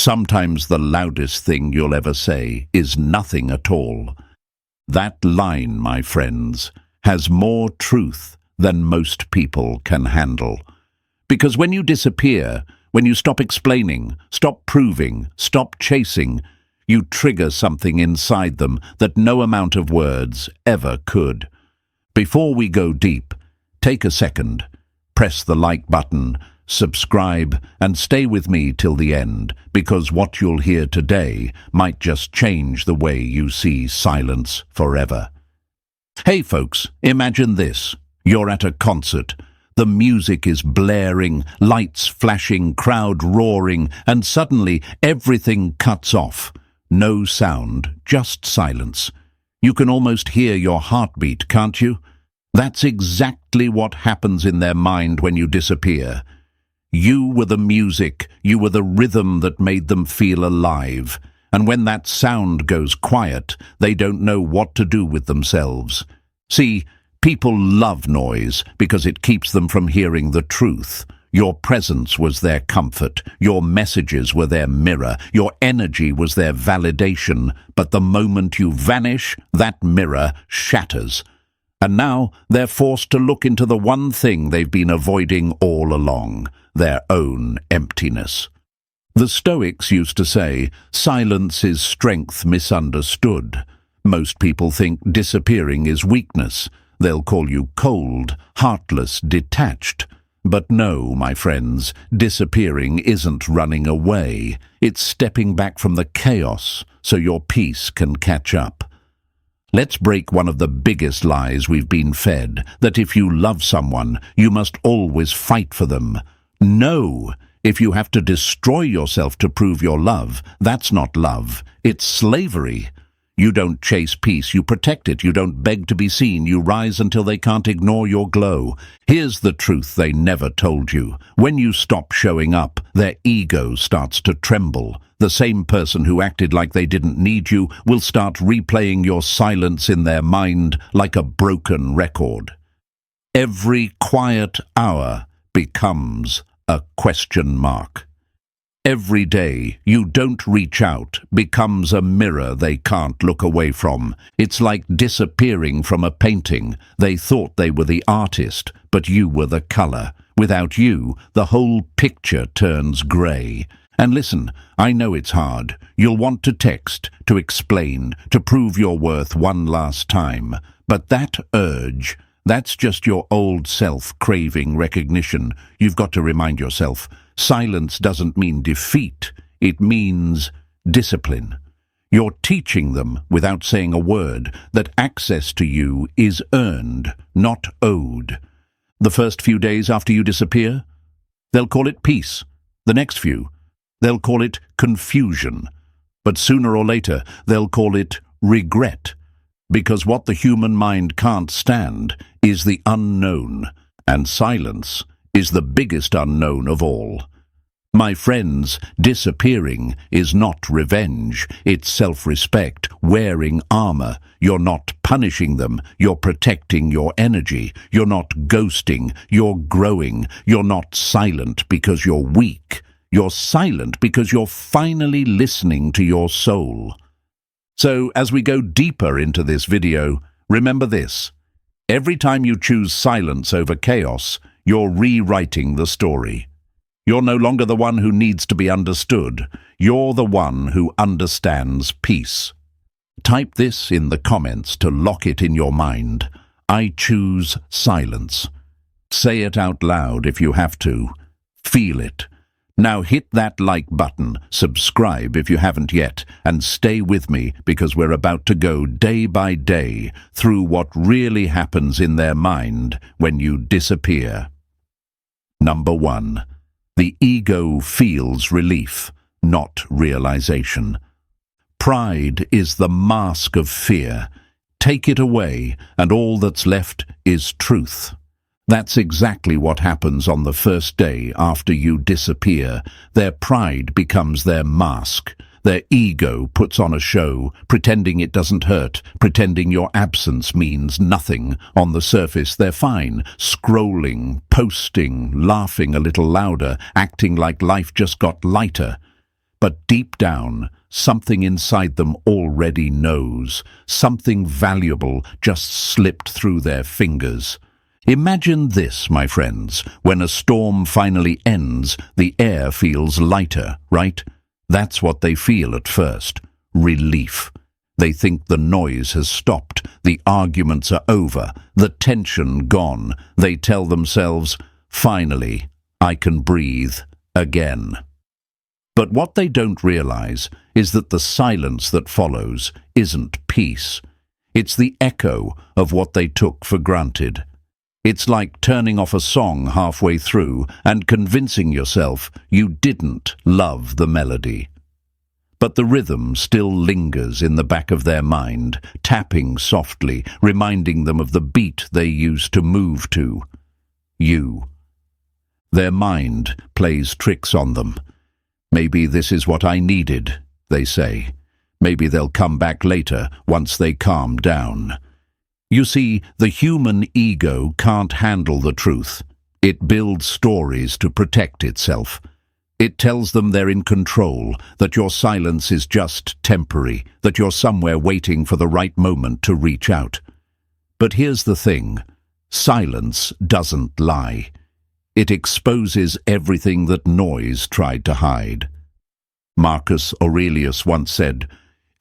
Sometimes the loudest thing you'll ever say is nothing at all. That line, my friends, has more truth than most people can handle. Because when you disappear, when you stop explaining, stop proving, stop chasing, you trigger something inside them that no amount of words ever could. Before we go deep, take a second, press the like button, subscribe, and stay with me till the end, because what you'll hear today might just change the way you see silence forever. Hey folks, imagine this. You're at a concert. The music is blaring, lights flashing, crowd roaring, and suddenly everything cuts off. No sound, just silence. You can almost hear your heartbeat, can't you? That's exactly what happens in their mind when you disappear. You were the music, you were the rhythm that made them feel alive. And when that sound goes quiet, they don't know what to do with themselves. See, people love noise because it keeps them from hearing the truth. Your presence was their comfort, your messages were their mirror, your energy was their validation, but the moment you vanish, that mirror shatters. And now they're forced to look into the one thing they've been avoiding all along, their own emptiness. The Stoics used to say, silence is strength misunderstood. Most people think disappearing is weakness. They'll call you cold, heartless, detached. But no, my friends, disappearing isn't running away. It's stepping back from the chaos so your peace can catch up. Let's break one of the biggest lies we've been fed, that if you love someone, you must always fight for them. No, if you have to destroy yourself to prove your love, that's not love, it's slavery. You don't chase peace, you protect it. You don't beg to be seen, you rise until they can't ignore your glow. Here's the truth they never told you. When you stop showing up, their ego starts to tremble. The same person who acted like they didn't need you will start replaying your silence in their mind like a broken record. Every quiet hour becomes a question mark. Every day you don't reach out becomes a mirror they can't look away from. It's like disappearing from a painting. They thought they were the artist, but you were the color. Without you, the whole picture turns grey. And listen, I know it's hard. You'll want to text, to explain, to prove your worth one last time. But that urge, that's just your old self craving recognition. You've got to remind yourself, silence doesn't mean defeat, it means discipline. You're teaching them, without saying a word, that access to you is earned, not owed. The first few days after you disappear, they'll call it peace. The next few, they'll call it confusion. But sooner or later, they'll call it regret. Because what the human mind can't stand is the unknown, and silence is the biggest unknown of all. My friends, disappearing is not revenge, it's self-respect, wearing armor. You're not punishing them, you're protecting your energy. You're not ghosting, you're growing. You're not silent because you're weak. You're silent because you're finally listening to your soul. So, as we go deeper into this video, remember this. Every time you choose silence over chaos, you're rewriting the story. You're no longer the one who needs to be understood. You're the one who understands peace. Type this in the comments to lock it in your mind. I choose silence. Say it out loud if you have to. Feel it. Now hit that like button, subscribe if you haven't yet, and stay with me because we're about to go day by day through what really happens in their mind when you disappear. Number 1. The ego feels relief, not realization. Pride is the mask of fear. Take it away, and all that's left is truth. That's exactly what happens on the first day after you disappear. Their pride becomes their mask. Their ego puts on a show, pretending it doesn't hurt, pretending your absence means nothing. On the surface, they're fine, scrolling, posting, laughing a little louder, acting like life just got lighter. But deep down, something inside them already knows. Something valuable just slipped through their fingers. Imagine this, my friends. When a storm finally ends, the air feels lighter, right? That's what they feel at first. Relief. They think the noise has stopped, the arguments are over, the tension gone. They tell themselves, finally, I can breathe again. But what they don't realize is that the silence that follows isn't peace. It's the echo of what they took for granted. It's like turning off a song halfway through and convincing yourself you didn't love the melody. But the rhythm still lingers in the back of their mind, tapping softly, reminding them of the beat they used to move to. You. Their mind plays tricks on them. Maybe this is what I needed, they say. Maybe they'll come back later, once they calm down. You see, the human ego can't handle the truth. It builds stories to protect itself. It tells them they're in control, that your silence is just temporary, that you're somewhere waiting for the right moment to reach out. But here's the thing. Silence doesn't lie. It exposes everything that noise tried to hide. Marcus Aurelius once said,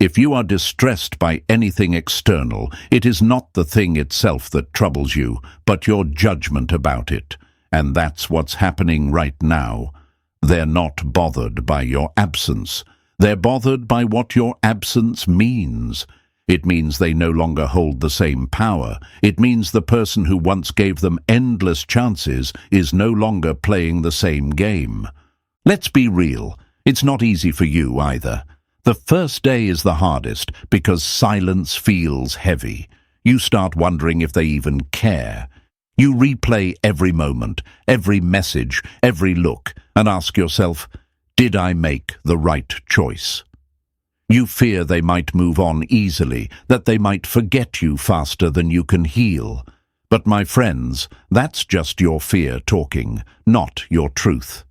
"If you are distressed by anything external, it is not the thing itself that troubles you, but your judgment about it." And that's what's happening right now. They're not bothered by your absence. They're bothered by what your absence means. It means they no longer hold the same power. It means the person who once gave them endless chances is no longer playing the same game. Let's be real. It's not easy for you either. The first day is the hardest because silence feels heavy. You start wondering if they even care. You replay every moment, every message, every look, and ask yourself, did I make the right choice? You fear they might move on easily, that they might forget you faster than you can heal. But my friends, that's just your fear talking, not your truth.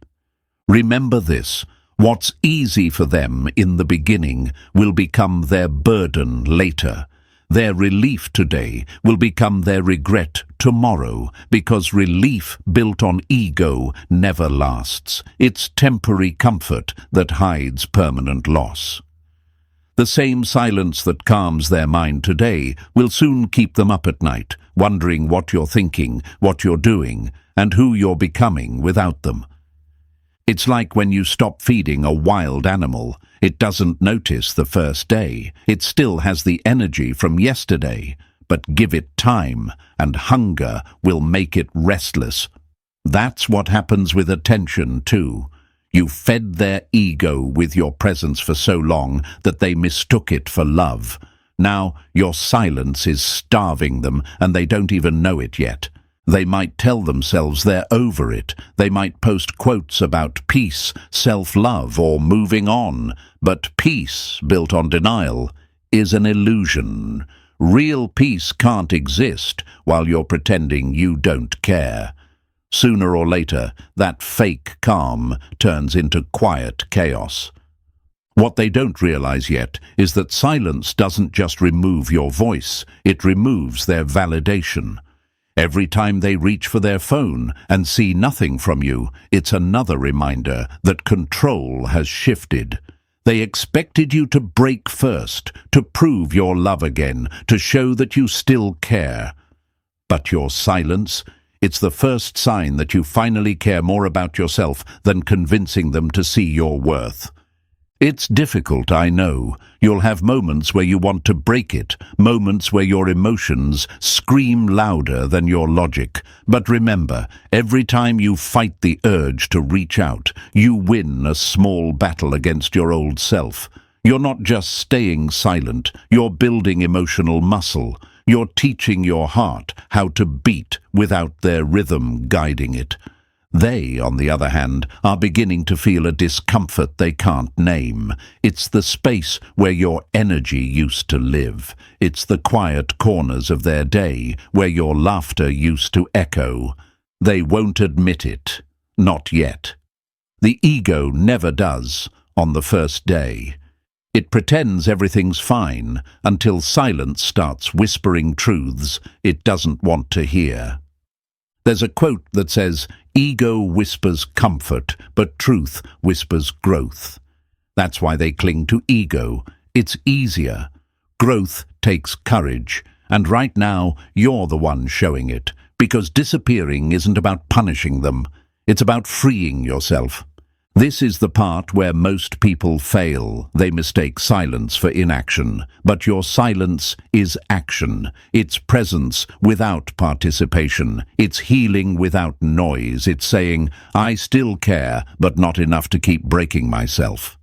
Remember this. What's easy for them in the beginning will become their burden later. Their relief today will become their regret tomorrow, because relief built on ego never lasts. It's temporary comfort that hides permanent loss. The same silence that calms their mind today will soon keep them up at night, wondering what you're thinking, what you're doing, and who you're becoming without them. It's like when you stop feeding a wild animal. It doesn't notice the first day. It still has the energy from yesterday. But give it time, and hunger will make it restless. That's what happens with attention, too. You fed their ego with your presence for so long that they mistook it for love. Now your silence is starving them, and they don't even know it yet. They might tell themselves they're over it. They might post quotes about peace, self-love, or moving on. But peace, built on denial, is an illusion. Real peace can't exist while you're pretending you don't care. Sooner or later, that fake calm turns into quiet chaos. What they don't realize yet is that silence doesn't just remove your voice, it removes their validation. Every time they reach for their phone and see nothing from you, it's another reminder that control has shifted. They expected you to break first, to prove your love again, to show that you still care. But your silence, it's the first sign that you finally care more about yourself than convincing them to see your worth. It's difficult, I know. You'll have moments where you want to break it, moments where your emotions scream louder than your logic. But remember, every time you fight the urge to reach out, you win a small battle against your old self. You're not just staying silent, you're building emotional muscle. You're teaching your heart how to beat without their rhythm guiding it. They, on the other hand, are beginning to feel a discomfort they can't name. It's the space where your energy used to live. It's the quiet corners of their day where your laughter used to echo. They won't admit it. Not yet. The ego never does. on the first day. It pretends everything's fine until silence starts whispering truths it doesn't want to hear. There's a quote that says, "Ego whispers comfort, but truth whispers growth." That's why they cling to ego. It's easier. Growth takes courage, and right now you're the one showing it, because disappearing isn't about punishing them. It's about freeing yourself. This is the part where most people fail. They mistake silence for inaction. But your silence is action. It's presence without participation. It's healing without noise. It's saying, "I still care, but not enough to keep breaking myself."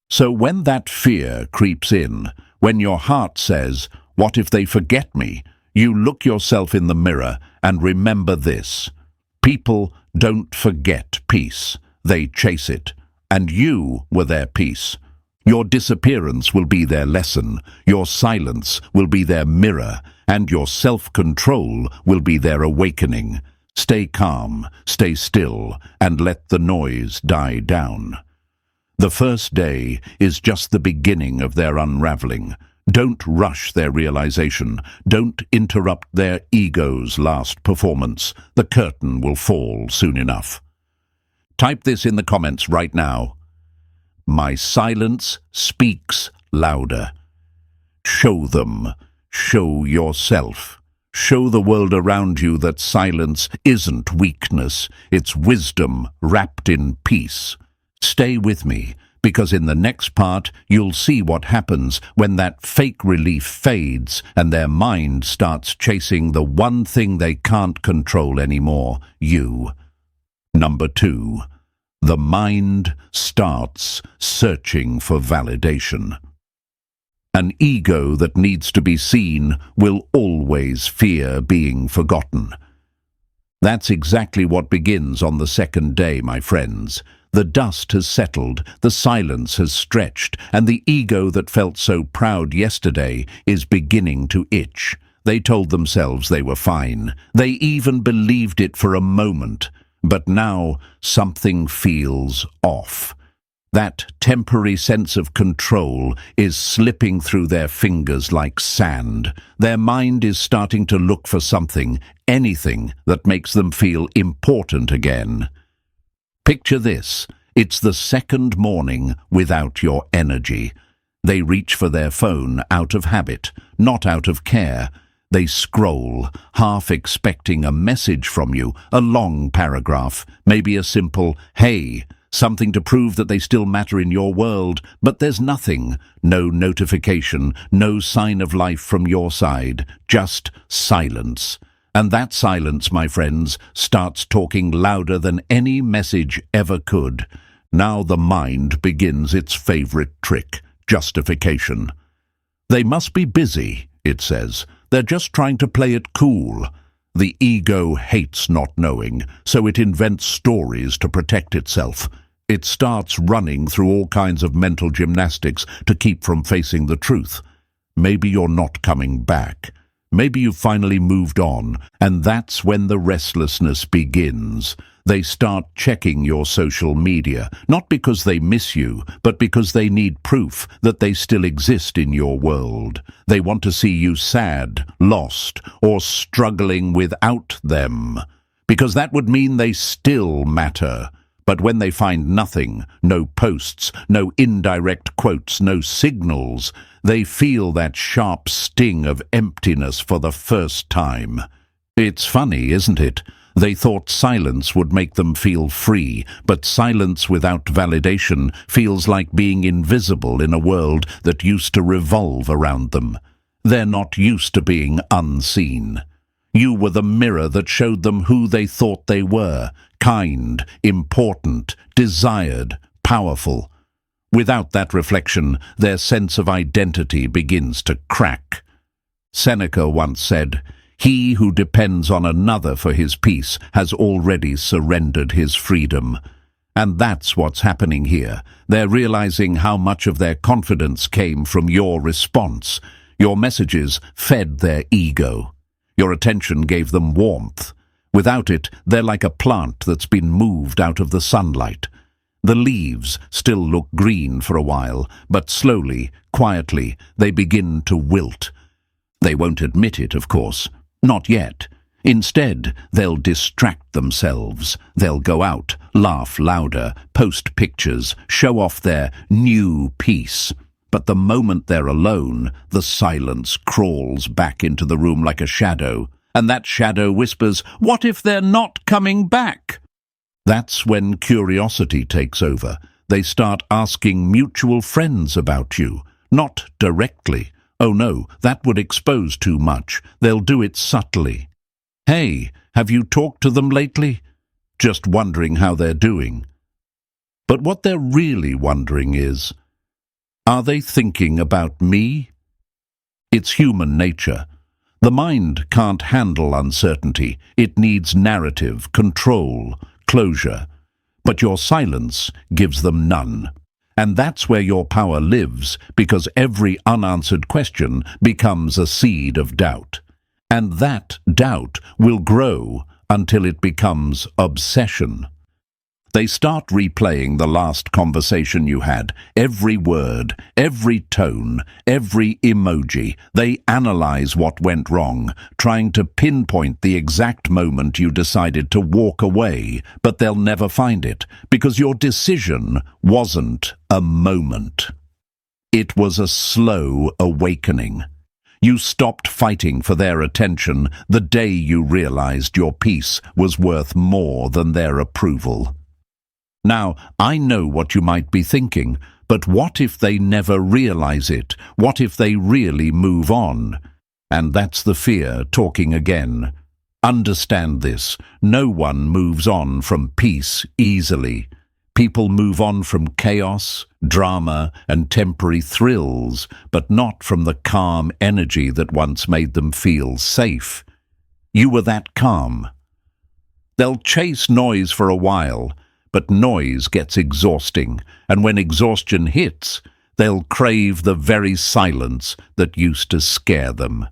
So when that fear creeps in, when your heart says, "What if they forget me?" you look yourself in the mirror and remember this. People don't forget peace. They chase it, and you were their peace. Your disappearance will be their lesson, your silence will be their mirror, and your self-control will be their awakening. Stay calm, stay still, and let the noise die down. The first day is just the beginning of their unraveling. Don't rush their realization. Don't interrupt their ego's last performance. The curtain will fall soon enough. Type this in the comments right now. My silence speaks louder. Show them. Show yourself. Show the world around you that silence isn't weakness. It's wisdom wrapped in peace. Stay with me, because in the next part you'll see what happens when that fake relief fades and their mind starts chasing the one thing they can't control anymore, you. Number 2. The mind starts searching for validation. An ego that needs to be seen will always fear being forgotten. That's exactly what begins on the second day, my friends. The dust has settled, the silence has stretched, and the ego that felt so proud yesterday is beginning to itch. They told themselves they were fine. They even believed it for a moment. But now something feels off. That temporary sense of control is slipping through their fingers like sand. Their mind is starting to look for something, anything that makes them feel important again. Picture this. It's the second morning without your energy. They reach for their phone out of habit, not out of care. They scroll, half expecting a message from you, a long paragraph, maybe a simple, "Hey," something to prove that they still matter in your world, but there's nothing. No notification, no sign of life from your side, just silence. And that silence, my friends, starts talking louder than any message ever could. Now the mind begins its favorite trick, justification. They must be busy, it says. They're just trying to play it cool. The ego hates not knowing, so it invents stories to protect itself. It starts running through all kinds of mental gymnastics to keep from facing the truth. Maybe you're not coming back. Maybe you've finally moved on, and that's when the restlessness begins. They start checking your social media, not because they miss you, but because they need proof that they still exist in your world. They want to see you sad, lost, or struggling without them, because that would mean they still matter. But when they find nothing, no posts, no indirect quotes, no signals, they feel that sharp sting of emptiness for the first time. It's funny, isn't it? They thought silence would make them feel free, but silence without validation feels like being invisible in a world that used to revolve around them. They're not used to being unseen. You were the mirror that showed them who they thought they were, kind, important, desired, powerful. Without that reflection, their sense of identity begins to crack. Seneca once said, "He who depends on another for his peace has already surrendered his freedom." And that's what's happening here. They're realizing how much of their confidence came from your response. Your messages fed their ego. Your attention gave them warmth. Without it, they're like a plant that's been moved out of the sunlight. The leaves still look green for a while, but slowly, quietly, they begin to wilt. They won't admit it, of course. Not yet. Instead, they'll distract themselves. They'll go out, laugh louder, post pictures, show off their new peace. But the moment they're alone, the silence crawls back into the room like a shadow, and that shadow whispers, "What if they're not coming back?" That's when curiosity takes over. They start asking mutual friends about you, not directly. Oh no, that would expose too much. They'll do it subtly. "Hey, have you talked to them lately?" Just wondering how they're doing. But what they're really wondering is, are they thinking about me? It's human nature. The mind can't handle uncertainty. It needs narrative, control, closure. But your silence gives them none. And that's where your power lives, because every unanswered question becomes a seed of doubt. And that doubt will grow until it becomes obsession. They start replaying the last conversation you had, every word, every tone, every emoji. They analyze what went wrong, trying to pinpoint the exact moment you decided to walk away, but they'll never find it, because your decision wasn't a moment. It was a slow awakening. You stopped fighting for their attention the day you realized your peace was worth more than their approval. Now, I know what you might be thinking, but what if they never realize it? What if they really move on? And that's the fear talking again. Understand this. No one moves on from peace easily. People move on from chaos, drama, and temporary thrills, but not from the calm energy that once made them feel safe. You were that calm. They'll chase noise for a while, but noise gets exhausting, and when exhaustion hits, they'll crave the very silence that used to scare them.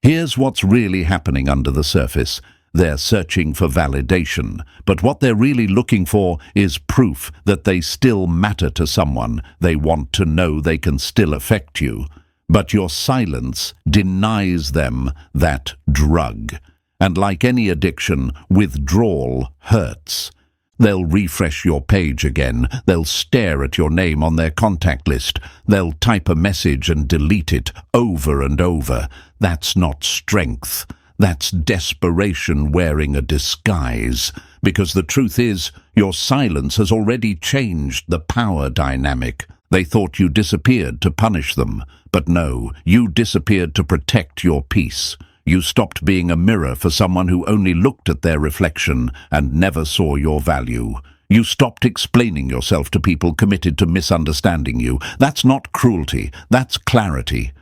Here's what's really happening under the surface. They're searching for validation, but what they're really looking for is proof that they still matter to someone. They want to know they can still affect you. But your silence denies them that drug. And like any addiction, withdrawal hurts. They'll refresh your page again. They'll stare at your name on their contact list. They'll type a message and delete it over and over. That's not strength. That's desperation wearing a disguise. Because the truth is, your silence has already changed the power dynamic. They thought you disappeared to punish them. But no, you disappeared to protect your peace. You stopped being a mirror for someone who only looked at their reflection and never saw your value. You stopped explaining yourself to people committed to misunderstanding you. That's not cruelty, that's clarity.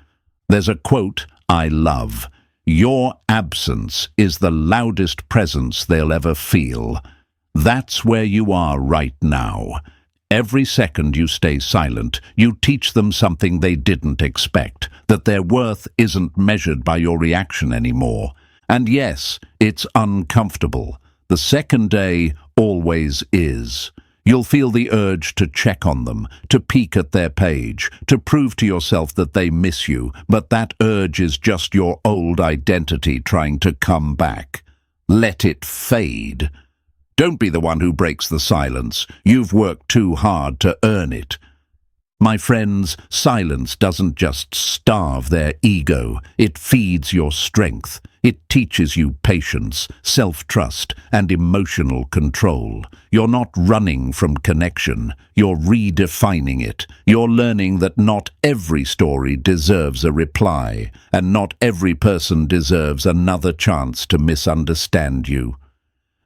There's a quote I love. "Your absence is the loudest presence they'll ever feel." That's where you are right now. Every second you stay silent, you teach them something they didn't expect, that their worth isn't measured by your reaction anymore. And yes, it's uncomfortable. The second day always is. You'll feel the urge to check on them, to peek at their page, to prove to yourself that they miss you, but that urge is just your old identity trying to come back. Let it fade. Don't be the one who breaks the silence. You've worked too hard to earn it. My friends, silence doesn't just starve their ego. It feeds your strength. It teaches you patience, self-trust, and emotional control. You're not running from connection. You're redefining it. You're learning that not every story deserves a reply, and not every person deserves another chance to misunderstand you.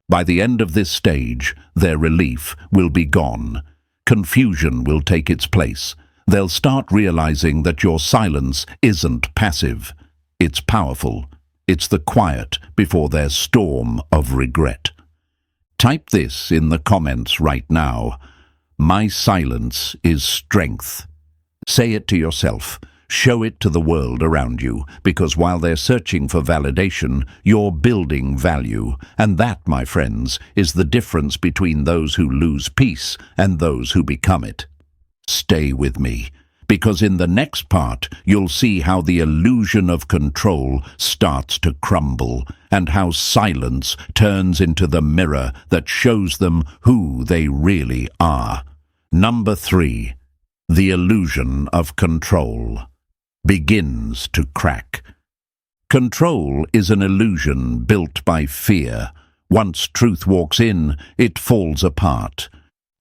By the end of this stage, their relief will be gone. Confusion will take its place. They'll start realizing that your silence isn't passive. It's powerful. It's the quiet before their storm of regret. Type this in the comments right now. My silence is strength. Say it to yourself. Show it to the world around you, because while they're searching for validation, you're building value. And that, my friends, is the difference between those who lose peace and those who become it. Stay with me, because in the next part, you'll see how the illusion of control starts to crumble, and how silence turns into the mirror that shows them who they really are. Number 3. The illusion of control begins to crack. Control is an illusion built by fear. Once truth walks in, it falls apart.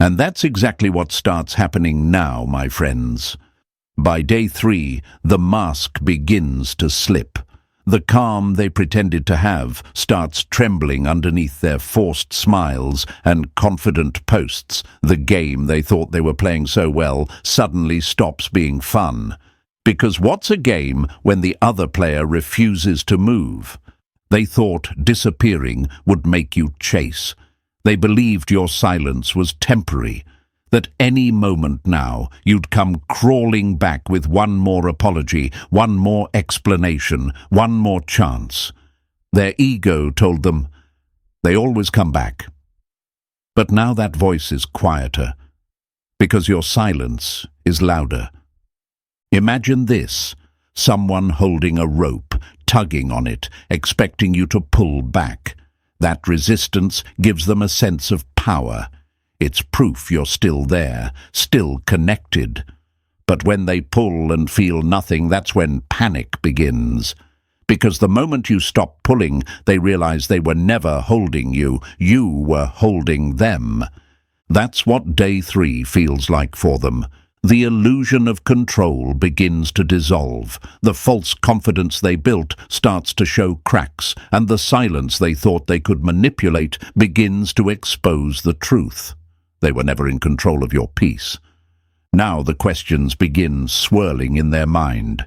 And that's exactly what starts happening now, my friends. By day 3, the mask begins to slip. The calm they pretended to have starts trembling underneath their forced smiles and confident posts. The game they thought they were playing so well suddenly stops being fun. Because what's a game when the other player refuses to move? They thought disappearing would make you chase. They believed your silence was temporary, that any moment now you'd come crawling back with one more apology, one more explanation, one more chance. Their ego told them they always come back. But now that voice is quieter, because your silence is louder. Imagine this: someone holding a rope, tugging on it, expecting you to pull back. That resistance gives them a sense of power. It's proof you're still there, still connected. But when they pull and feel nothing, that's when panic begins. Because the moment you stop pulling, they realize they were never holding you. You were holding them. That's what day 3 feels like for them. The illusion of control begins to dissolve. The false confidence they built starts to show cracks, and the silence they thought they could manipulate begins to expose the truth. They were never in control of your peace. Now the questions begin swirling in their mind.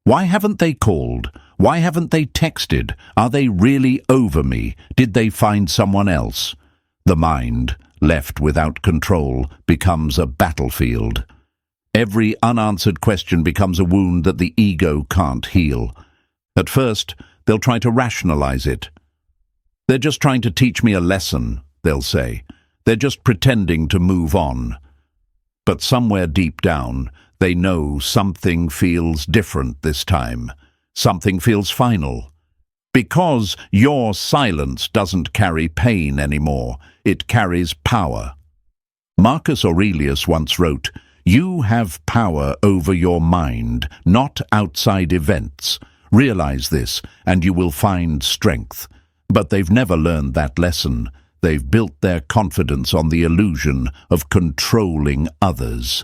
Why haven't they called? Why haven't they texted? Are they really over me? Did they find someone else? The mind, left without control, becomes a battlefield. Every unanswered question becomes a wound that the ego can't heal. At first, they'll try to rationalize it. They're just trying to teach me a lesson, they'll say. They're just pretending to move on. But somewhere deep down, they know something feels different this time. Something feels final. Because your silence doesn't carry pain anymore. It carries power. Marcus Aurelius once wrote, "You have power over your mind, not outside events. Realize this, and you will find strength." But they've never learned that lesson. They've built their confidence on the illusion of controlling others.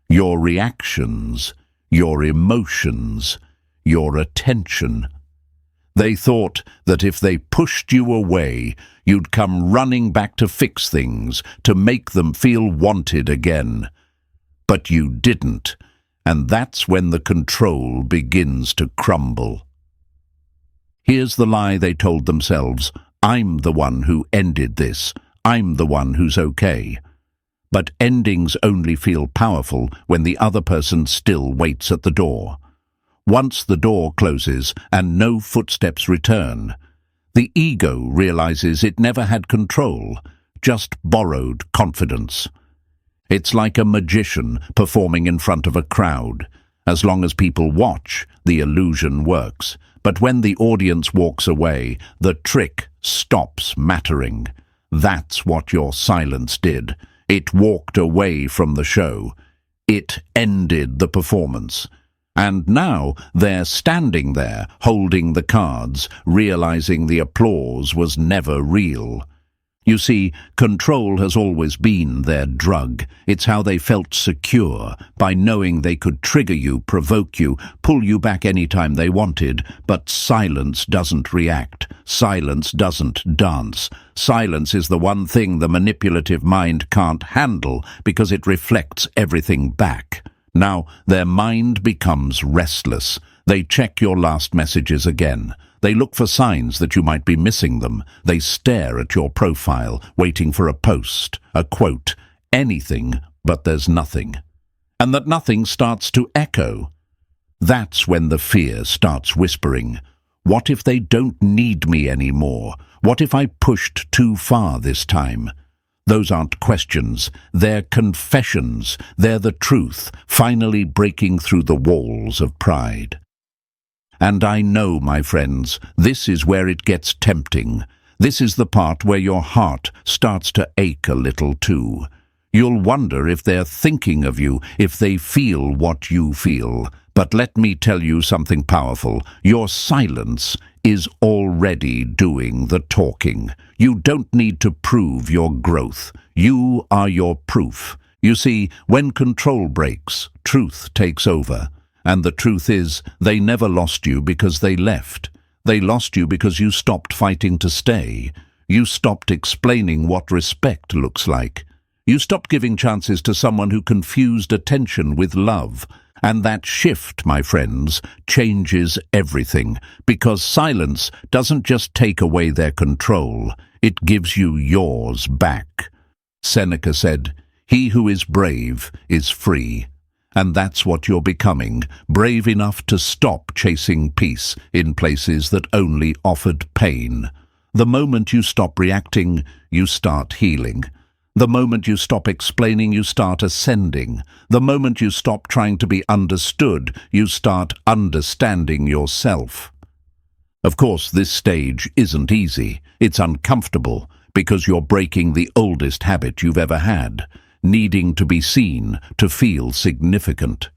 Your reactions, your emotions, your attention. They thought that if they pushed you away, you'd come running back to fix things, to make them feel wanted again. But you didn't, and that's when the control begins to crumble. Here's the lie they told themselves: I'm the one who ended this. I'm the one who's okay. But endings only feel powerful when the other person still waits at the door. Once the door closes and no footsteps return, the ego realizes it never had control, just borrowed confidence. It's like a magician performing in front of a crowd. As long as people watch, the illusion works. But when the audience walks away, the trick stops mattering. That's what your silence did. It walked away from the show. It ended the performance. And now they're standing there, holding the cards, realizing the applause was never real. You see, control has always been their drug. It's how they felt secure, by knowing they could trigger you, provoke you, pull you back any time they wanted. But silence doesn't react. Silence doesn't dance. Silence is the one thing the manipulative mind can't handle, because it reflects everything back. Now, their mind becomes restless. They check your last messages again. They look for signs that you might be missing them. They stare at your profile, waiting for a post, a quote, anything, but there's nothing. And that nothing starts to echo. That's when the fear starts whispering. What if they don't need me anymore? What if I pushed too far this time? Those aren't questions, they're confessions. They're the truth, finally breaking through the walls of pride. And I know, my friends, this is where it gets tempting. This is the part where your heart starts to ache a little too. You'll wonder if they're thinking of you, if they feel what you feel. But let me tell you something powerful. Your silence is already doing the talking. You don't need to prove your growth. You are your proof. You see, when control breaks, truth takes over. And the truth is, they never lost you because they left. They lost you because you stopped fighting to stay. You stopped explaining what respect looks like. You stopped giving chances to someone who confused attention with love. And that shift, my friends, changes everything, because silence doesn't just take away their control, it gives you yours back. Seneca said, "He who is brave is free." And that's what you're becoming, brave enough to stop chasing peace in places that only offered pain. The moment you stop reacting, you start healing. The moment you stop explaining, you start ascending. The moment you stop trying to be understood, you start understanding yourself. Of course, this stage isn't easy. It's uncomfortable, because you're breaking the oldest habit you've ever had, needing to be seen, to feel significant.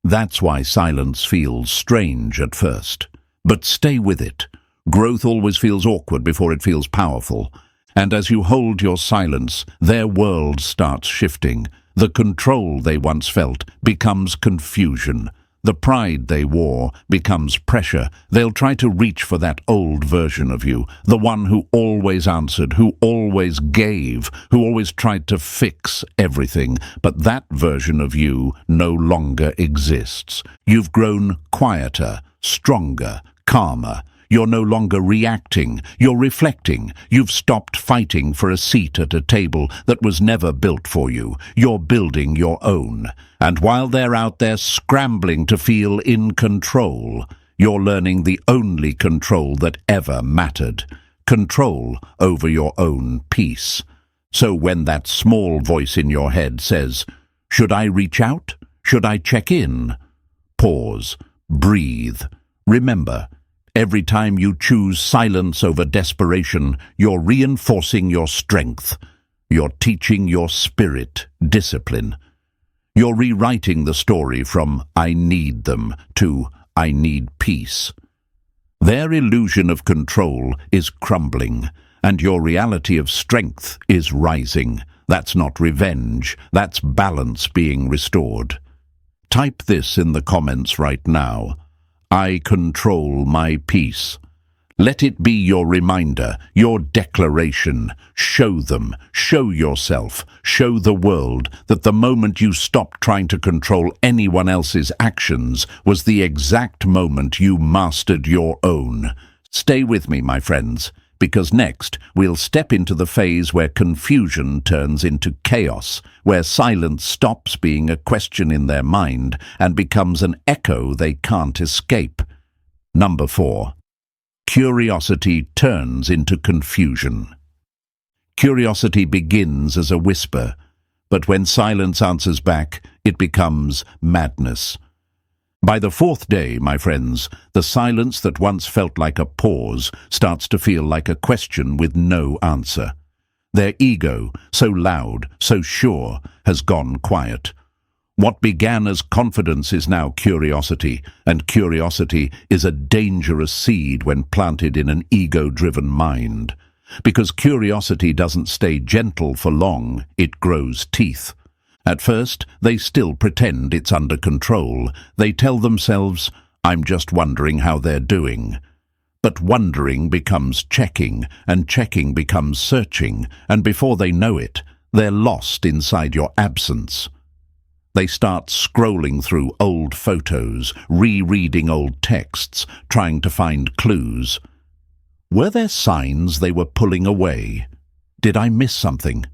That's why silence feels strange at first. But stay with it. Growth always feels awkward before it feels powerful. And as you hold your silence, their world starts shifting. The control they once felt becomes confusion. The pride they wore becomes pressure. They'll try to reach for that old version of you, the one who always answered, who always gave, who always tried to fix everything. But that version of you no longer exists. You've grown quieter, stronger, calmer. You're no longer reacting, you're reflecting. You've stopped fighting for a seat at a table that was never built for you. You're building your own. And while they're out there scrambling to feel in control, you're learning the only control that ever mattered. Control over your own peace. So when that small voice in your head says, "Should I reach out? Should I check in?" Pause. Breathe. Remember, every time you choose silence over desperation, you're reinforcing your strength. You're teaching your spirit discipline. You're rewriting the story from "I need them" to "I need peace." Their illusion of control is crumbling, and your reality of strength is rising. That's not revenge, that's balance being restored. Type this in the comments right now. I control my peace. Let it be your reminder, your declaration. Show them, show yourself, show the world that the moment you stopped trying to control anyone else's actions was the exact moment you mastered your own. Stay with me, my friends, because next we'll step into the phase where confusion turns into chaos, where silence stops being a question in their mind and becomes an echo they can't escape. Number 4. Curiosity turns into confusion. Curiosity begins as a whisper, but when silence answers back, it becomes madness. By the 4th day, my friends, the silence that once felt like a pause starts to feel like a question with no answer. Their ego, so loud, so sure, has gone quiet. What began as confidence is now curiosity, and curiosity is a dangerous seed when planted in an ego-driven mind. Because curiosity doesn't stay gentle for long, it grows teeth. At first, they still pretend it's under control. They tell themselves, "I'm just wondering how they're doing." But wondering becomes checking, and checking becomes searching, and before they know it, they're lost inside your absence. They start scrolling through old photos, rereading old texts, trying to find clues. Were there signs they were pulling away? Did I miss something?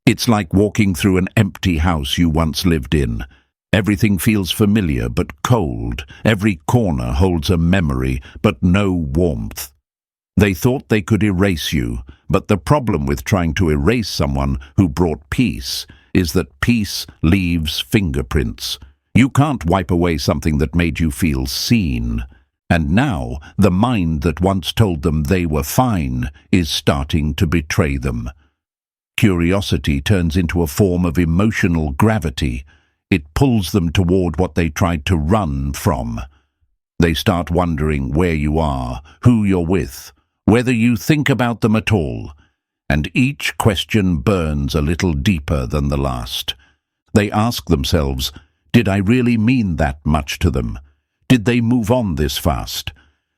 It's like walking through an empty house you once lived in. Everything feels familiar but cold. Every corner holds a memory but no warmth. They thought they could erase you, but the problem with trying to erase someone who brought peace is that peace leaves fingerprints. You can't wipe away something that made you feel seen. And now, the mind that once told them they were fine is starting to betray them. Curiosity turns into a form of emotional gravity. It pulls them toward what they tried to run from. They start wondering where you are, who you're with, whether you think about them at all. And each question burns a little deeper than the last. They ask themselves, did I really mean that much to them? Did they move on this fast?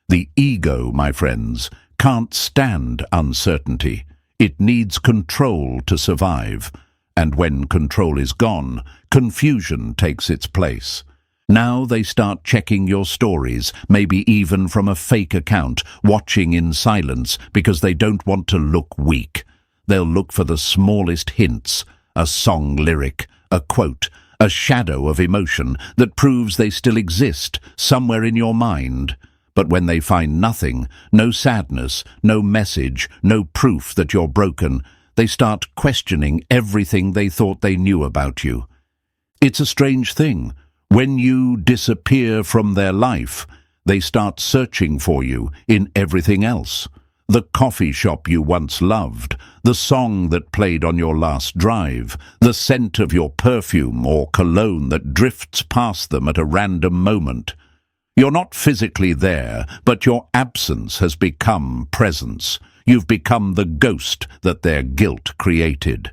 The ego, my friends, can't stand uncertainty. It needs control to survive. And when control is gone, confusion takes its place. Now they start checking your stories, maybe even from a fake account, watching in silence because they don't want to look weak. They'll look for the smallest hints, a song lyric, a quote, a shadow of emotion that proves they still exist somewhere in your mind. But when they find nothing, no sadness, no message, no proof that you're broken, they start questioning everything they thought they knew about you. It's a strange thing. When you disappear from their life, they start searching for you in everything else. The coffee shop you once loved, the song that played on your last drive, the scent of your perfume or cologne that drifts past them at a random moment. You're not physically there, but your absence has become presence. You've become the ghost that their guilt created.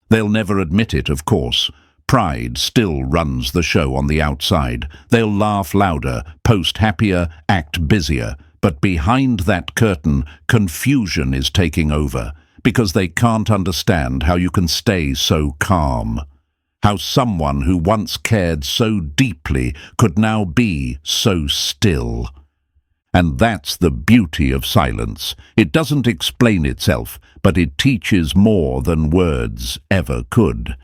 They'll never admit it, of course. Pride still runs the show on the outside. They'll laugh louder, post happier, act busier. But behind that curtain, confusion is taking over, because they can't understand how you can stay so calm. How someone who once cared so deeply could now be so still. And that's the beauty of silence. It doesn't explain itself, but it teaches more than words ever could.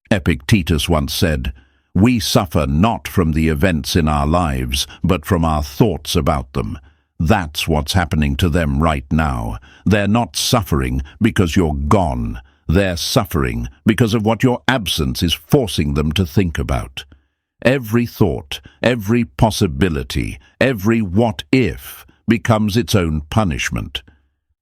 Epictetus once said, "We suffer not from the events in our lives, but from our thoughts about them." That's what's happening to them right now. They're not suffering because you're gone. They're suffering because of what your absence is forcing them to think about. Every thought, every possibility, every what if becomes its own punishment.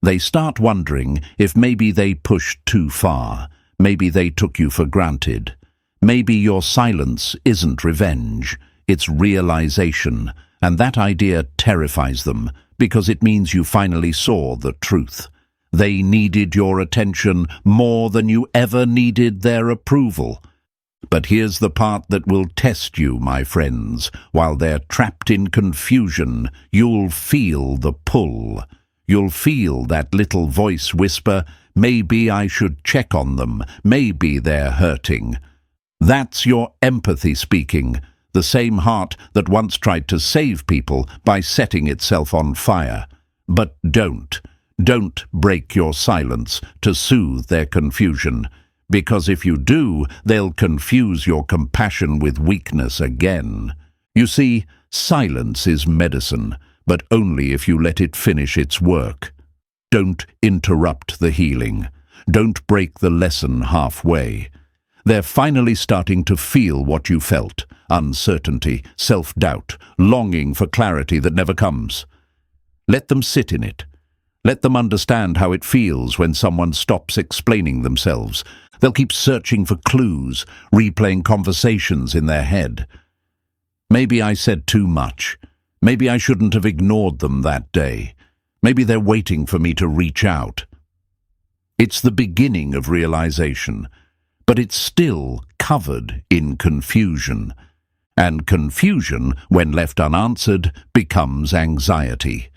They start wondering if maybe they pushed too far. Maybe they took you for granted. Maybe your silence isn't revenge, it's realization. And that idea terrifies them, because it means you finally saw the truth. They needed your attention more than you ever needed their approval. But here's the part that will test you, my friends. While they're trapped in confusion, you'll feel the pull. You'll feel that little voice whisper, maybe I should check on them, maybe they're hurting. That's your empathy speaking. The same heart that once tried to save people by setting itself on fire. But don't break your silence to soothe their confusion, because if you do, they'll confuse your compassion with weakness again. You see, silence is medicine, but only if you let it finish its work. Don't interrupt the healing. Don't break the lesson halfway. They're finally starting to feel what you felt. Uncertainty, self-doubt, longing for clarity that never comes. Let them sit in it. Let them understand how it feels when someone stops explaining themselves. They'll keep searching for clues, replaying conversations in their head. Maybe I said too much. Maybe I shouldn't have ignored them that day. Maybe they're waiting for me to reach out. It's the beginning of realization, but it's still covered in confusion. And confusion, when left unanswered, becomes anxiety.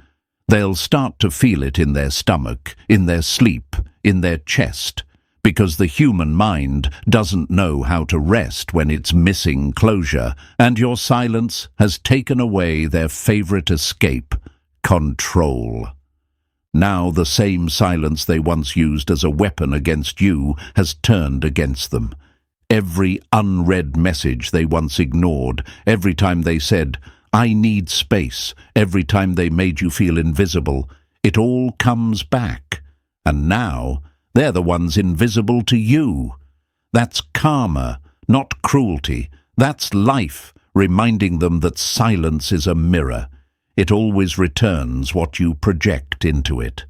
They'll start to feel it in their stomach, in their sleep, in their chest, because the human mind doesn't know how to rest when it's missing closure, and your silence has taken away their favorite escape, control. Now the same silence they once used as a weapon against you has turned against them. Every unread message they once ignored, every time they said, "I need space," every time they made you feel invisible, it all comes back. And now, they're the ones invisible to you. That's karma, not cruelty. That's life, reminding them that silence is a mirror. It always returns what you project into it.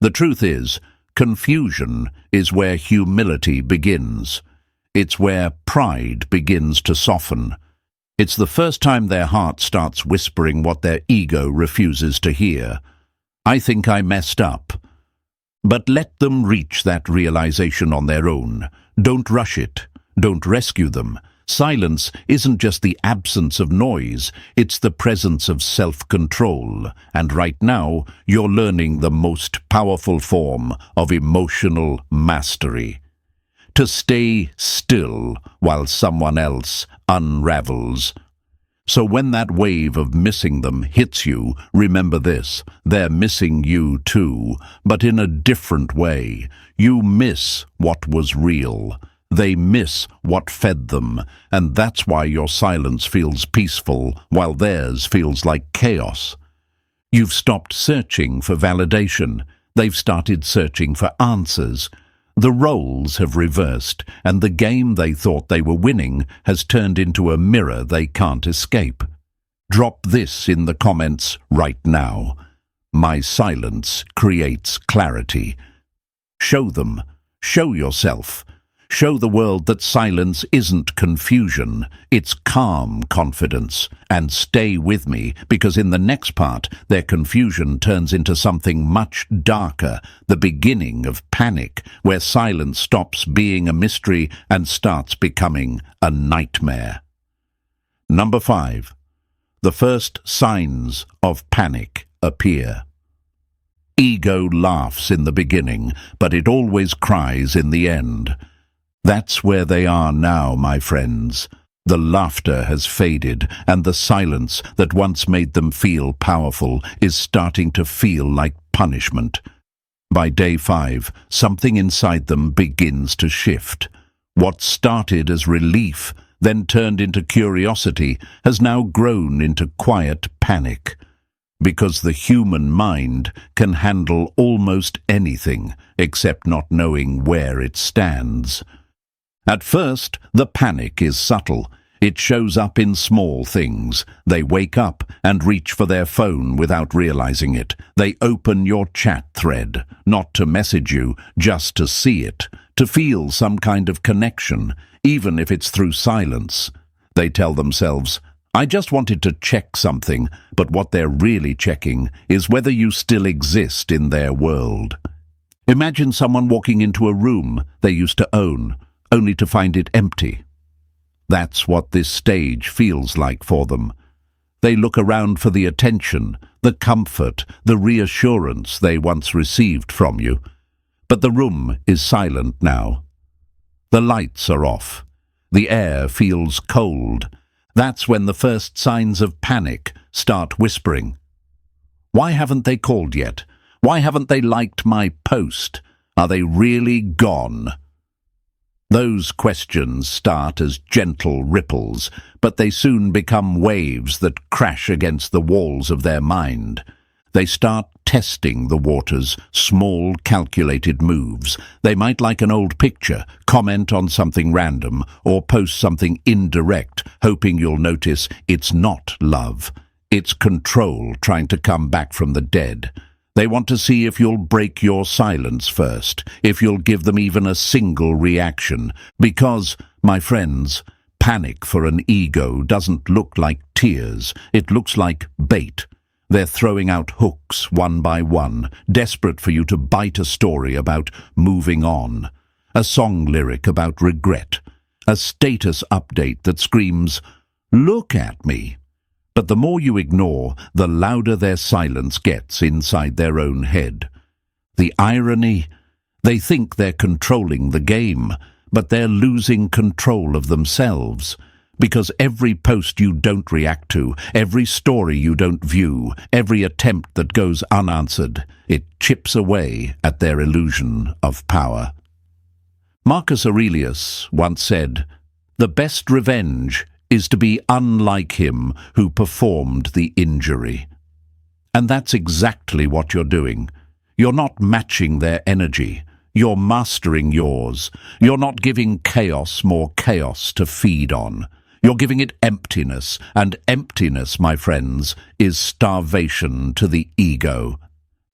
The truth is, confusion is where humility begins. It's where pride begins to soften. It's the first time their heart starts whispering what their ego refuses to hear. I think I messed up. But let them reach that realization on their own. Don't rush it. Don't rescue them. Silence isn't just the absence of noise, it's the presence of self-control. And right now, you're learning the most powerful form of emotional mastery. To stay still while someone else unravels. So when that wave of missing them hits you, remember this: they're missing you too, but in a different way. You miss what was real. They miss what fed them, and that's why your silence feels peaceful while theirs feels like chaos. You've stopped searching for validation. They've started searching for answers. The roles have reversed, and the game they thought they were winning has turned into a mirror they can't escape. Drop this in the comments right now. My silence creates clarity. Show them. Show yourself. Show the world that silence isn't confusion, it's calm confidence. And stay with me, because in the next part, their confusion turns into something much darker, the beginning of panic, where silence stops being a mystery and starts becoming a nightmare. Number 5. The first signs of panic appear. Ego laughs in the beginning, but it always cries in the end. That's where they are now, my friends. The laughter has faded, and the silence that once made them feel powerful is starting to feel like punishment. By day 5, something inside them begins to shift. What started as relief, then turned into curiosity, has now grown into quiet panic. Because the human mind can handle almost anything, except not knowing where it stands. At first, the panic is subtle. It shows up in small things. They wake up and reach for their phone without realizing it. They open your chat thread, not to message you, just to see it, to feel some kind of connection, even if it's through silence. They tell themselves, "I just wanted to check something," but what they're really checking is whether you still exist in their world. Imagine someone walking into a room they used to own, only to find it empty. That's what this stage feels like for them. They look around for the attention, the comfort, the reassurance they once received from you. But the room is silent now. The lights are off. The air feels cold. That's when the first signs of panic start whispering. Why haven't they called yet? Why haven't they liked my post? Are they really gone? Those questions start as gentle ripples, but they soon become waves that crash against the walls of their mind. They start testing the waters, small, calculated moves. They might like an old picture, comment on something random, or post something indirect, hoping you'll notice it's not love. It's control trying to come back from the dead. They want to see if you'll break your silence first, if you'll give them even a single reaction. Because, my friends, panic for an ego doesn't look like tears. It looks like bait. They're throwing out hooks one by one, desperate for you to bite a story about moving on, a song lyric about regret, a status update that screams, "Look at me." But the more you ignore, the louder their silence gets inside their own head. The irony? They think they're controlling the game, but they're losing control of themselves. Because every post you don't react to, every story you don't view, every attempt that goes unanswered, it chips away at their illusion of power. Marcus Aurelius once said, "The best revenge is to be unlike him who performed the injury." And that's exactly what you're doing. You're not matching their energy. You're mastering yours. You're not giving chaos more chaos to feed on. You're giving it emptiness, and emptiness, my friends, is starvation to the ego.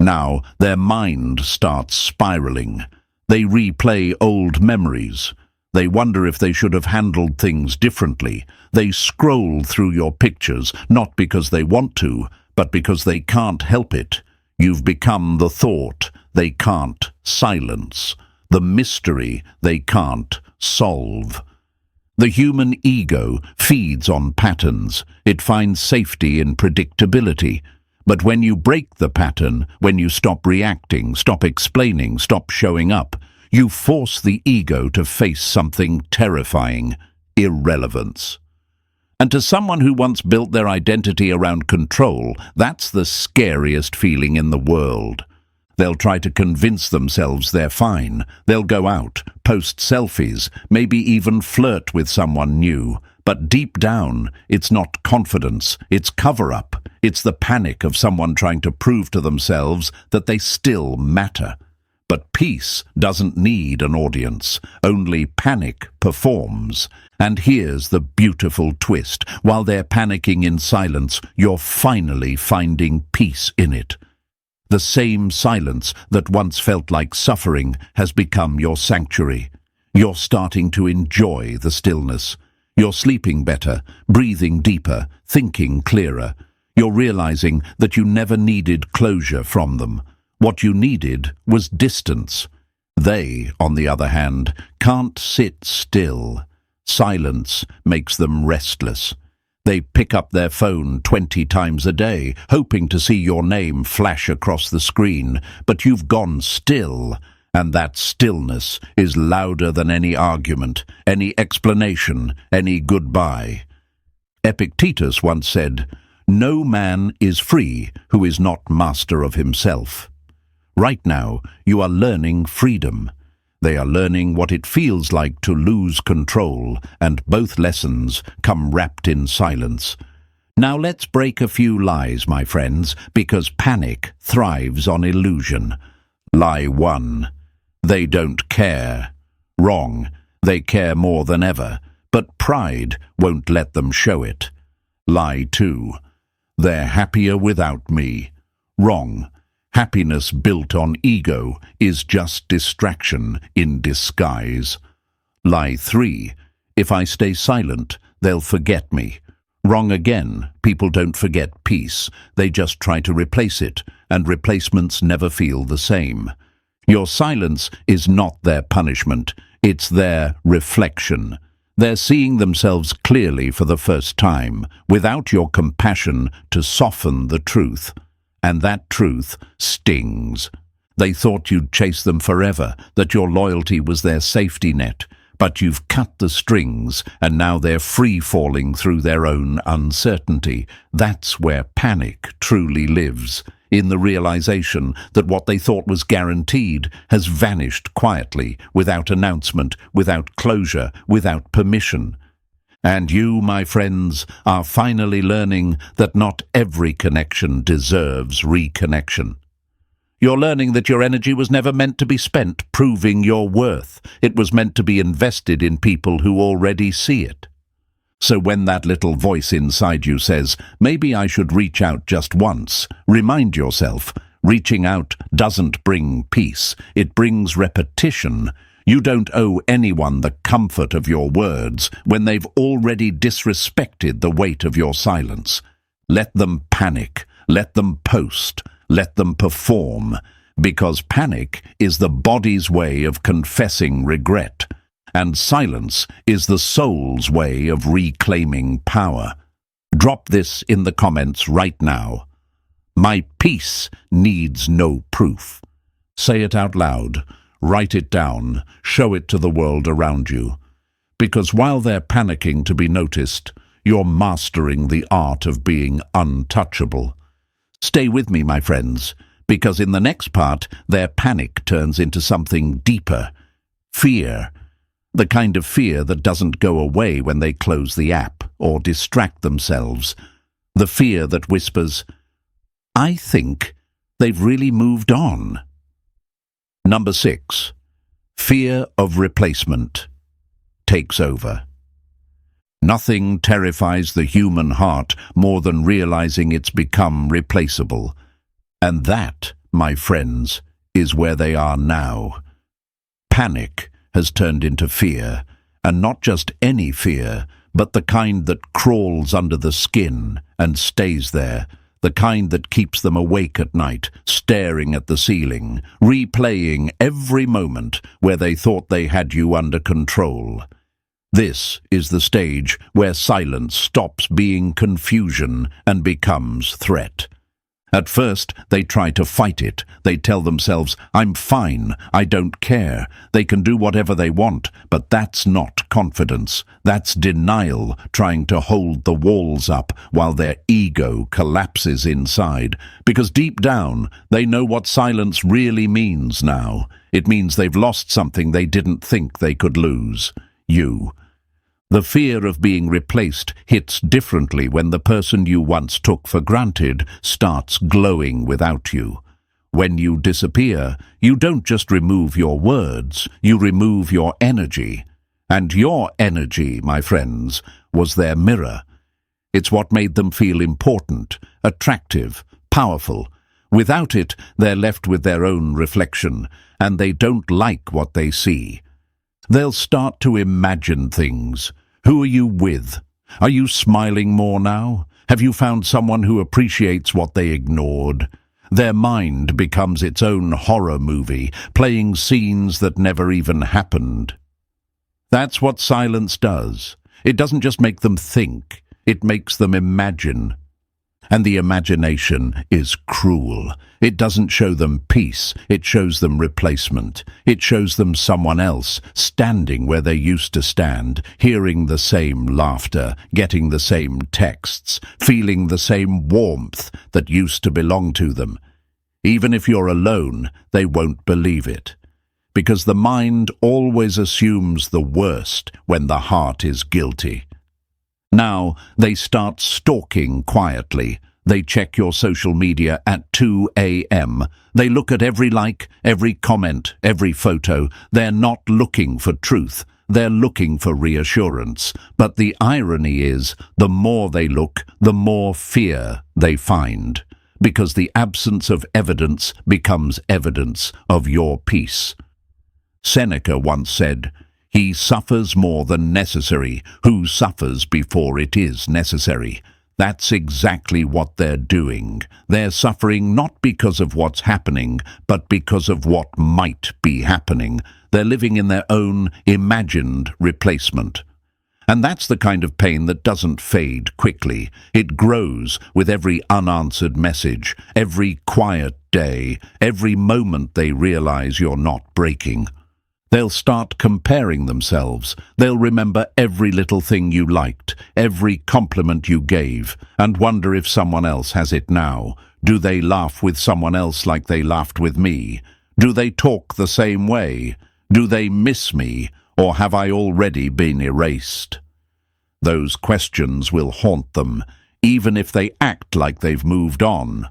Now, their mind starts spiraling. They replay old memories. They wonder if they should have handled things differently. They scroll through your pictures, not because they want to, but because they can't help it. You've become the thought they can't silence, the mystery they can't solve. The human ego feeds on patterns. It finds safety in predictability. But when you break the pattern, when you stop reacting, stop explaining, stop showing up, you force the ego to face something terrifying: irrelevance. And to someone who once built their identity around control, that's the scariest feeling in the world. They'll try to convince themselves they're fine. They'll go out, post selfies, maybe even flirt with someone new. But deep down, it's not confidence, it's cover-up. It's the panic of someone trying to prove to themselves that they still matter. But peace doesn't need an audience. Only panic performs. And here's the beautiful twist. While they're panicking in silence, you're finally finding peace in it. The same silence that once felt like suffering has become your sanctuary. You're starting to enjoy the stillness. You're sleeping better, breathing deeper, thinking clearer. You're realizing that you never needed closure from them. What you needed was distance. They, on the other hand, can't sit still. Silence makes them restless. They pick up their phone 20 times a day, hoping to see your name flash across the screen, but you've gone still, and that stillness is louder than any argument, any explanation, any goodbye. Epictetus once said, "No man is free who is not master of himself." Right now, you are learning freedom. They are learning what it feels like to lose control, and both lessons come wrapped in silence. Now let's break a few lies, my friends, because panic thrives on illusion. Lie 1. They don't care. Wrong. They care more than ever, but pride won't let them show it. Lie 2. They're happier without me. Wrong. Happiness built on ego is just distraction in disguise. Lie 3. If I stay silent, they'll forget me. Wrong again. People don't forget peace. They just try to replace it, and replacements never feel the same. Your silence is not their punishment. It's their reflection. They're seeing themselves clearly for the first time, without your compassion to soften the truth. And that truth stings. They thought you'd chase them forever, that your loyalty was their safety net. But you've cut the strings, and now they're free-falling through their own uncertainty. That's where panic truly lives, in the realization that what they thought was guaranteed has vanished quietly, without announcement, without closure, without permission. And you, my friends, are finally learning that not every connection deserves reconnection. You're learning that your energy was never meant to be spent proving your worth. It was meant to be invested in people who already see it. So when that little voice inside you says, "Maybe I should reach out just once," remind yourself, reaching out doesn't bring peace. It brings repetition. You don't owe anyone the comfort of your words when they've already disrespected the weight of your silence. Let them panic. Let them post. Let them perform. Because panic is the body's way of confessing regret, and silence is the soul's way of reclaiming power. Drop this in the comments right now. My peace needs no proof. Say it out loud. Write it down, show it to the world around you. Because while they're panicking to be noticed, you're mastering the art of being untouchable. Stay with me, my friends, because in the next part, their panic turns into something deeper. Fear. The kind of fear that doesn't go away when they close the app or distract themselves. The fear that whispers, "I think they've really moved on." Number 6. Fear of replacement takes over. Nothing terrifies the human heart more than realizing it's become replaceable. And that, my friends, is where they are now. Panic has turned into fear, and not just any fear, but the kind that crawls under the skin and stays there, the kind that keeps them awake at night, staring at the ceiling, replaying every moment where they thought they had you under control. This is the stage where silence stops being confusion and becomes threat. At first, they try to fight it. They tell themselves, "I'm fine, I don't care. They can do whatever they want," but that's not confidence. That's denial, trying to hold the walls up while their ego collapses inside. Because deep down, they know what silence really means now. It means they've lost something they didn't think they could lose. You. The fear of being replaced hits differently when the person you once took for granted starts glowing without you. When you disappear, you don't just remove your words, you remove your energy. And your energy, my friends, was their mirror. It's what made them feel important, attractive, powerful. Without it, they're left with their own reflection, and they don't like what they see. They'll start to imagine things. Who are you with? Are you smiling more now? Have you found someone who appreciates what they ignored? Their mind becomes its own horror movie, playing scenes that never even happened. That's what silence does. It doesn't just make them think, it makes them imagine. And the imagination is cruel. It doesn't show them peace, it shows them replacement. It shows them someone else, standing where they used to stand, hearing the same laughter, getting the same texts, feeling the same warmth that used to belong to them. Even if you're alone, they won't believe it. Because the mind always assumes the worst when the heart is guilty. Now, they start stalking quietly. They check your social media at 2 a.m. They look at every like, every comment, every photo. They're not looking for truth. They're looking for reassurance. But the irony is, the more they look, the more fear they find. Because the absence of evidence becomes evidence of your peace. Seneca once said, "He suffers more than necessary, who suffers before it is necessary." That's exactly what they're doing. They're suffering not because of what's happening, but because of what might be happening. They're living in their own imagined replacement. And that's the kind of pain that doesn't fade quickly. It grows with every unanswered message, every quiet day, every moment they realize you're not breaking. They'll start comparing themselves. They'll remember every little thing you liked, every compliment you gave, and wonder if someone else has it now. Do they laugh with someone else like they laughed with me? Do they talk the same way? Do they miss me, or have I already been erased? Those questions will haunt them, even if they act like they've moved on.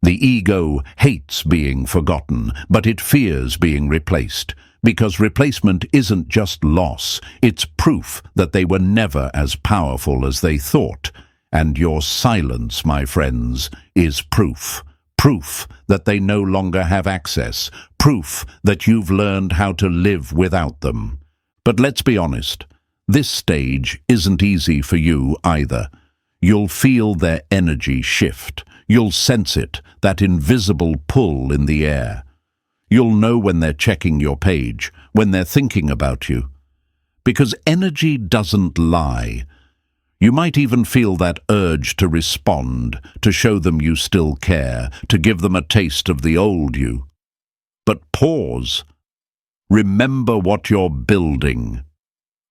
The ego hates being forgotten, but it fears being replaced. Because replacement isn't just loss, it's proof that they were never as powerful as they thought. And your silence, my friends, is proof. Proof that they no longer have access. Proof that you've learned how to live without them. But let's be honest, this stage isn't easy for you either. You'll feel their energy shift. You'll sense it, that invisible pull in the air. You'll know when they're checking your page, when they're thinking about you. Because energy doesn't lie. You might even feel that urge to respond, to show them you still care, to give them a taste of the old you. But pause. Remember what you're building.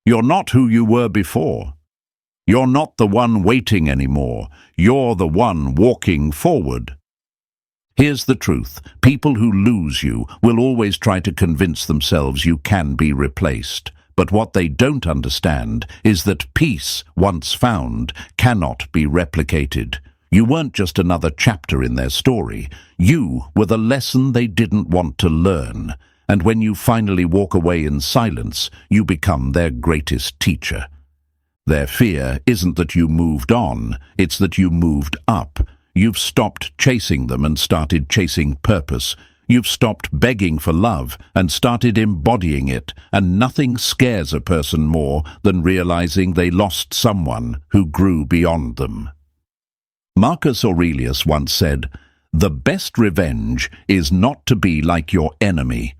You're not who you were before. You're not the one waiting anymore. You're the one walking forward. Here's the truth. People who lose you will always try to convince themselves you can be replaced. But what they don't understand is that peace, once found, cannot be replicated. You weren't just another chapter in their story. You were the lesson they didn't want to learn. And when you finally walk away in silence, you become their greatest teacher. Their fear isn't that you moved on, it's that you moved up. You've stopped chasing them and started chasing purpose. You've stopped begging for love and started embodying it, and nothing scares a person more than realizing they lost someone who grew beyond them. Marcus Aurelius once said, "The best revenge is not to be like your enemy."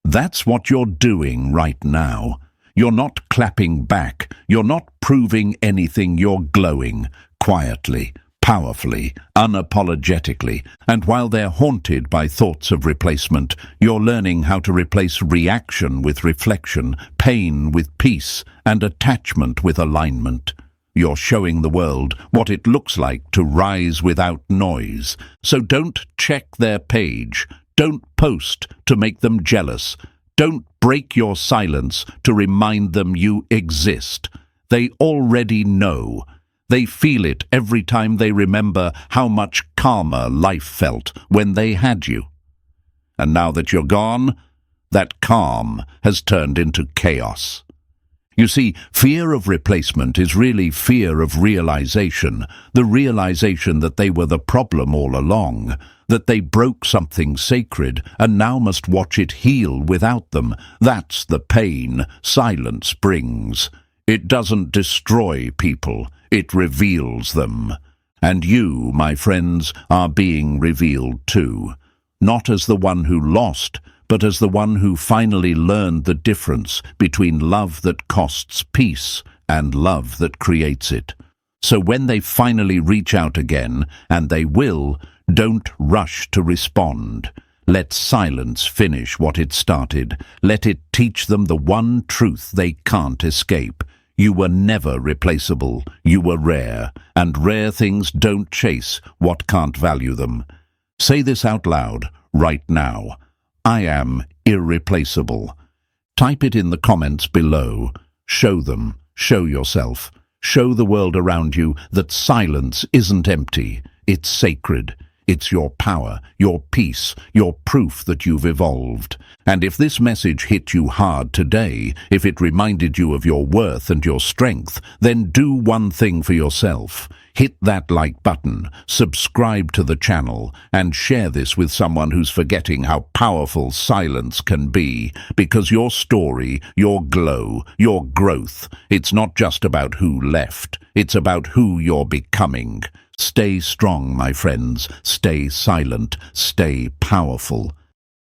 That's what you're doing right now. You're not clapping back. You're not proving anything. You're glowing, quietly, powerfully, unapologetically. And while they're haunted by thoughts of replacement, you're learning how to replace reaction with reflection, pain with peace, and attachment with alignment. You're showing the world what it looks like to rise without noise. So don't check their page. Don't post to make them jealous. Don't break your silence to remind them you exist. They already know. They feel it every time they remember how much calmer life felt when they had you. And now that you're gone, that calm has turned into chaos. You see, fear of replacement is really fear of realization, the realization that they were the problem all along, that they broke something sacred and now must watch it heal without them. That's the pain silence brings. It doesn't destroy people, it reveals them. And you, my friends, are being revealed too, not as the one who lost, but as the one who finally learned the difference between love that costs peace and love that creates it. So when they finally reach out again, and they will, don't rush to respond. Let silence finish what it started. Let it teach them the one truth they can't escape. You were never replaceable. You were rare, and rare things don't chase what can't value them. Say this out loud, right now. I am irreplaceable. Type it in the comments below. Show them, show yourself, show the world around you that silence isn't empty, it's sacred. It's your power, your peace, your proof that you've evolved. And if this message hit you hard today, if it reminded you of your worth and your strength, then do one thing for yourself. Hit that like button, subscribe to the channel, and share this with someone who's forgetting how powerful silence can be. Because your story, your glow, your growth, it's not just about who left, it's about who you're becoming. Stay strong, my friends. Stay silent. Stay powerful.